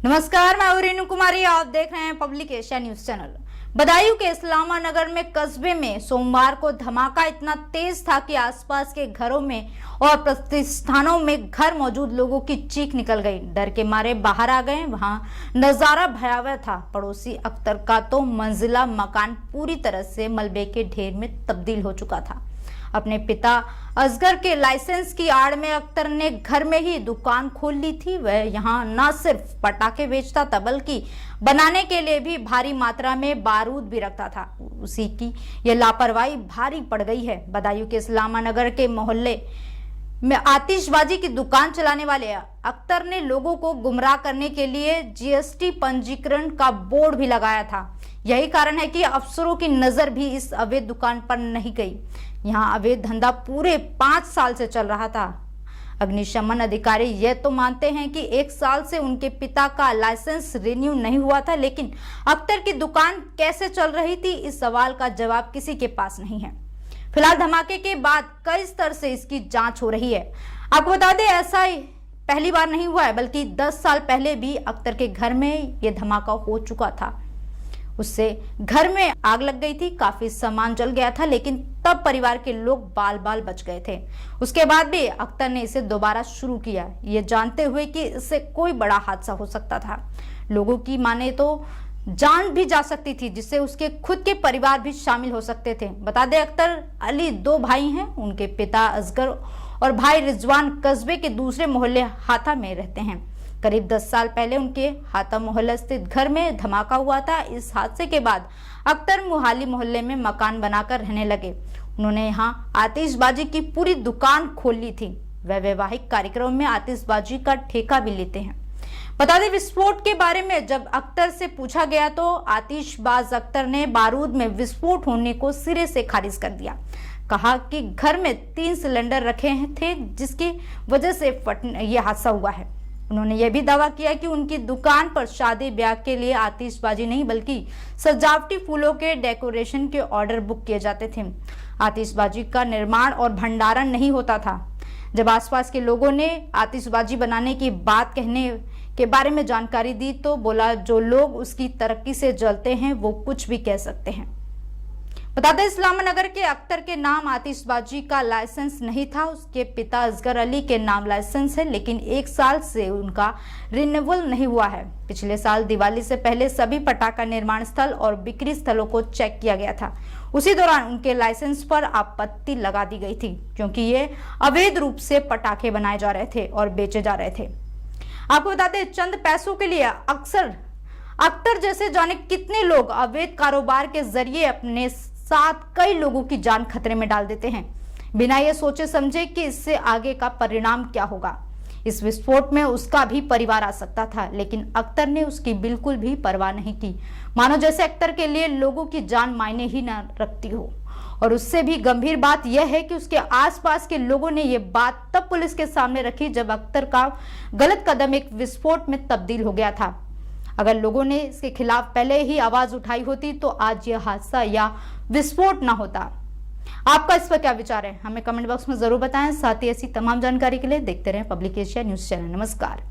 नमस्कार, मैं हूं रेणु कुमारी। आप देख रहे हैं Public Asia News channel. Badaun के इस्लामा नगर में कस्बे में सोमवार को धमाका इतना तेज था कि आसपास के घरों में और प्रतिष्ठानों में घर मौजूद लोगों की चीख निकल गई। डर के मारे बाहर आ गए। वहां नजारा भयावह था। पड़ोसी अख्तर का तो मंजिला मकान पूरी तरह से मलबे के ढेर में तब्दील हो चुका था। अपने पिता असगर के लाइसेंस की आड़ में अख्तर ने घर में ही दुकान खोल ली थी। वह यहाँ न सिर्फ पटाखे बेचता था बल्कि बनाने के लिए भी भारी मात्रा में बारूद भी रखता था। उसी की यह लापरवाही भारी पड़ गई है। बदायूं के इस्लामा नगर के मोहल्ले में आतिशबाजी की दुकान चलाने वाले अख्तर ने लोगों को गुमराह करने के लिए जीएसटी पंजीकरण का बोर्ड भी लगाया था। यही कारण है कि अफसरों की नजर भी इस अवैध दुकान पर नहीं गई। यहाँ अवैध धंधा पूरे 5 साल से चल रहा था। अग्निशमन अधिकारी यह तो मानते हैं कि 1 साल से उनके पिता का लाइसेंस रिन्यू नहीं हुआ था, लेकिन अख्तर की दुकान कैसे चल रही थी, इस सवाल का जवाब किसी के पास नहीं है। फिलहाल धमाके के बाद कई स्तर से इसकी जांच हो रही है। आपको बता दें, ऐसा पहली बार नहीं हुआ है, बल्कि 10 साल पहले भी अख्तर के घर में यह धमाका हो चुका था। उससे घर में आग लग गई थी, काफी सामान जल गया था, लेकिन तब परिवार के लोग बाल बाल बच गए थे। उसके बाद भी अख्तर ने इसे दोबारा शुरू किया, ये जानते हुए कि इससे कोई बड़ा हादसा हो सकता था। लोगों की माने तो जान भी जा सकती थी, जिससे उसके खुद के परिवार भी शामिल हो सकते थे। बता दें, अख्तर अली 2 भाई हैं। उनके पिता असगर और भाई रिजवान कस्बे के दूसरे मोहल्ले हाथा में रहते हैं। करीब 10 साल पहले उनके हाथा मोहल्ला स्थित घर में धमाका हुआ था। इस हादसे के बाद अख्तर मुहाली मोहल्ले में मकान बनाकर रहने लगे। उन्होंने यहाँ आतिशबाजी की पूरी दुकान खोल ली थी। वह वैवाहिक कार्यक्रम में आतिशबाजी का ठेका भी लेते हैं। बता दें, विस्फोट के बारे में जब अख्तर से पूछा गया तो आतिशबाज अख्तर ने बारूद में विस्फोट होने को सिरे से खारिज कर दिया। कहा कि घर में 3 सिलेंडर रखे थे, जिसकी वजह से यह हादसा हुआ है। उन्होंने यह भी दावा किया कि उनकी दुकान पर शादी ब्याह के लिए आतिशबाजी नहीं बल्कि सजावटी फूलों के डेकोरेशन के ऑर्डर बुक किए जाते थे। आतिशबाजी का निर्माण और भंडारण नहीं होता था। जब आसपास के लोगों ने आतिशबाजी बनाने की बात कहने के बारे में जानकारी दी तो बोला, जो लोग उसकी तरक्की से जलते हैं वो कुछ भी कह सकते हैं। बता दें, इस्लामा नगर के अख्तर के नाम आतिशबाजी का लाइसेंस नहीं था। उसके पिता असगर अली के नाम लाइसेंस है, लेकिन 1 साल से उनका रिन्यूअल नहीं हुआ है। पिछले साल दिवाली से पहले सभी पटाखा निर्माण स्थल और बिक्री स्थलों को चेक किया गया था। उसी दौरान उनके लाइसेंस पर आपत्ति लगा दी गई थी, क्योंकि ये अवैध रूप से पटाखे बनाए जा रहे थे और बेचे जा रहे थे। आपको बताते हैं, चंद पैसों के लिए अक्सर अख्तर जैसे जाने कितने लोग अवैध कारोबार के जरिए अपने साथ कई लोगों की जान खतरे में डाल देते हैं, बिना ये सोचे समझे कि इससे आगे का परिणाम क्या होगा। इस विस्फोट में उसका भी परिवार आ सकता था, लेकिन अख्तर ने उसकी बिल्कुल भी परवाह नहीं की, मानो जैसे अख्तर के लिए लोगों की जान मायने ही न रखती हो। और उससे भी गंभीर बात यह है कि उसके आसपास के लोगों ने यह बात तब पुलिस के सामने रखी जब अख्तर का गलत कदम एक विस्फोट में तब्दील हो गया था। अगर लोगों ने इसके खिलाफ पहले ही आवाज उठाई होती तो आज यह हादसा या विस्फोट ना होता। आपका इस पर क्या विचार है, हमें कमेंट बॉक्स में जरूर बताएं। साथ ही ऐसी तमाम जानकारी के लिए देखते रहें पब्लिक एशिया न्यूज चैनल। नमस्कार।